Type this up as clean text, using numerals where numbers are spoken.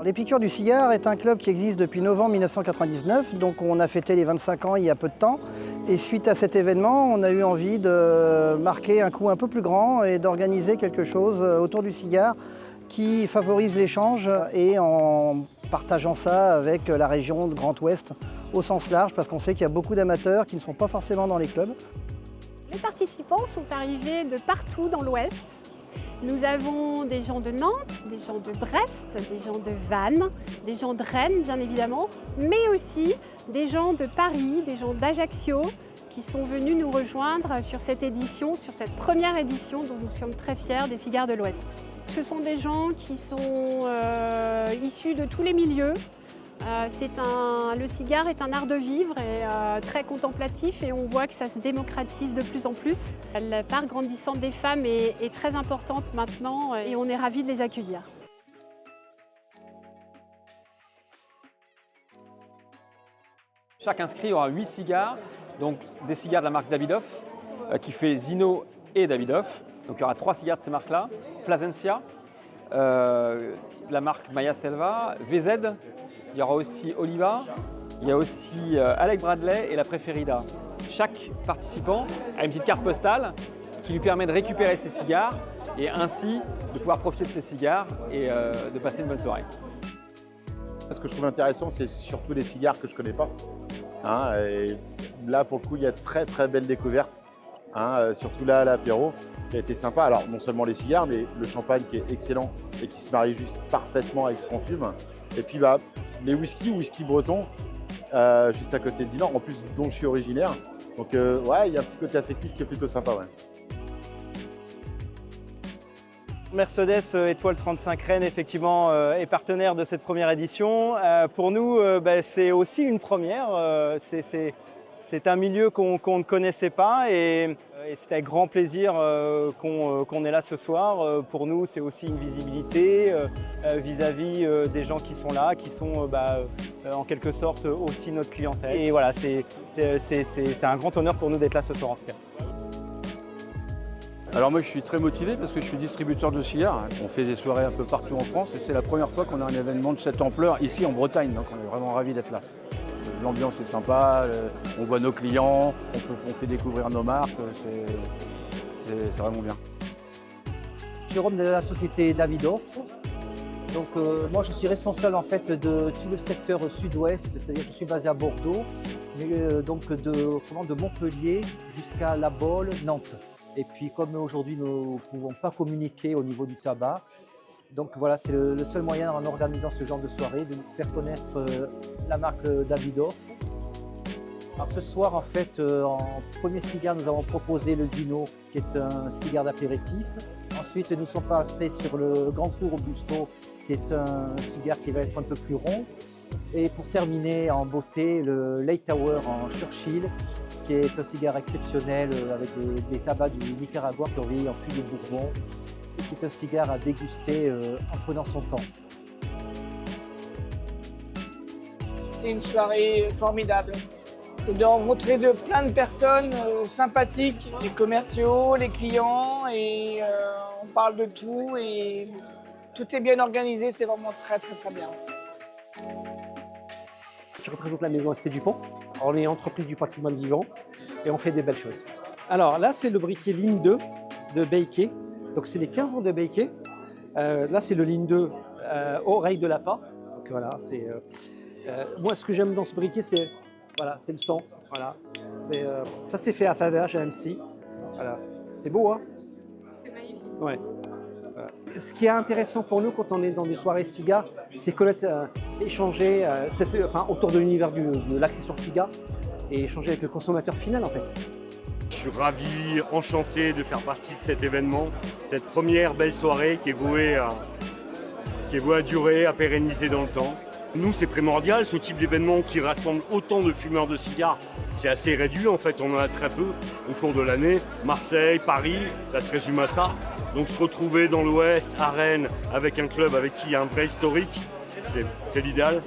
Les Piqûres du Cigare est un club qui existe depuis novembre 1999, donc on a fêté les 25 ans il y a peu de temps. Et suite à cet événement, on a eu envie de marquer un coup un peu plus grand et d'organiser quelque chose autour du cigare qui favorise l'échange et en partageant ça avec la région de Grand Ouest au sens large, parce qu'on sait qu'il y a beaucoup d'amateurs qui ne sont pas forcément dans les clubs. Les participants sont arrivés de partout dans l'Ouest. Nous avons des gens de Nantes, des gens de Brest, des gens de Vannes, des gens de Rennes bien évidemment, mais aussi des gens de Paris, des gens d'Ajaccio qui sont venus nous rejoindre sur cette édition, sur cette première édition dont nous sommes très fiers des Cigares de l'Ouest. Ce sont des gens qui sont issus de tous les milieux. Le cigare est un art de vivre et très contemplatif et on voit que ça se démocratise de plus en plus. La part grandissante des femmes est très importante maintenant et on est ravis de les accueillir. Chaque inscrit aura 8 cigares, donc des cigares de la marque Davidoff qui fait Zino et Davidoff. Donc il y aura 3 cigares de ces marques-là. Plasencia, la marque Maya Selva, VZ. Il y aura aussi Oliva, il y a aussi Alec Bradley et la Preferida. Chaque participant a une petite carte postale qui lui permet de récupérer ses cigares et ainsi de pouvoir profiter de ses cigares et de passer une bonne soirée. Ce que je trouve intéressant, c'est surtout les cigares que je ne connais pas. Et là, pour le coup, il y a très belles découvertes. Surtout là, à l'apéro, qui a été sympa. Alors, non seulement les cigares, mais le champagne qui est excellent et qui se marie juste parfaitement avec ce qu'on fume. Et puis, les whisky bretons, juste à côté de Dinan, en plus dont je suis originaire. Donc, ouais, il y a un petit côté affectif qui est plutôt sympa. Ouais. Mercedes Étoile 35 Rennes, effectivement, est partenaire de cette première édition. Pour nous, c'est aussi une première. C'est un milieu qu'on ne connaissait pas et c'est avec grand plaisir qu'on est là ce soir. Pour nous, c'est aussi une visibilité vis-à-vis des gens qui sont là, qui sont en quelque sorte aussi notre clientèle. Et voilà, c'est un grand honneur pour nous d'être là ce soir en tout cas. Alors moi je suis très motivé parce que je suis distributeur de cigares. On fait des soirées un peu partout en France et c'est la première fois qu'on a un événement de cette ampleur ici en Bretagne, donc on est vraiment ravis d'être là. L'ambiance est sympa, on voit nos clients, on fait découvrir nos marques, c'est vraiment bien. Jérôme de la société Davidoff. Donc moi je suis responsable en fait de tout le secteur sud-ouest, c'est-à-dire que je suis basé à Bordeaux, mais donc de Montpellier jusqu'à La Baule, Nantes. Et puis comme aujourd'hui nous ne pouvons pas communiquer au niveau du tabac, donc voilà, c'est le seul moyen en organisant ce genre de soirée de faire connaître la marque Davidoff. Alors ce soir en fait, en premier cigare nous avons proposé le Zino qui est un cigare d'apéritif. Ensuite nous sommes passés sur le Grand Cru Robusto qui est un cigare qui va être un peu plus rond. Et pour terminer en beauté, le Late Hour en Churchill qui est un cigare exceptionnel avec des tabacs du Nicaragua qui ont vieilli en fût de Bourbon et qui est un cigare à déguster en prenant son temps. C'est une soirée formidable. C'est de rencontrer plein de personnes sympathiques, les commerciaux, les clients, et on parle de tout et tout est bien organisé, c'est vraiment très bien. Je représente la maison ST Dupont. On est entreprise du patrimoine vivant et on fait des belles choses. Alors là, c'est le briquet ligne 2 de Beiquet. Donc c'est les 15 ans de Beiquet. Là, c'est le ligne 2 oreille de lapin. Donc voilà, moi, ce que j'aime dans ce briquet, c'est le sang. Voilà. Ça, c'est fait à Faverges, à Annecy. Voilà. C'est beau, hein? C'est magnifique. Ouais. Ce qui est intéressant pour nous quand on est dans des soirées cigares, c'est échanger autour de l'univers de l'accessoire cigare et échanger avec le consommateur final en fait. Je suis ravi, enchanté de faire partie de cet événement, cette première belle soirée qui est vouée à durer, à pérenniser dans le temps. Nous, c'est primordial, ce type d'événement qui rassemble autant de fumeurs de cigares. C'est assez réduit en fait, on en a très peu au cours de l'année. Marseille, Paris, ça se résume à ça. Donc se retrouver dans l'Ouest, à Rennes, avec un club avec qui il y a un vrai historique, c'est l'idéal.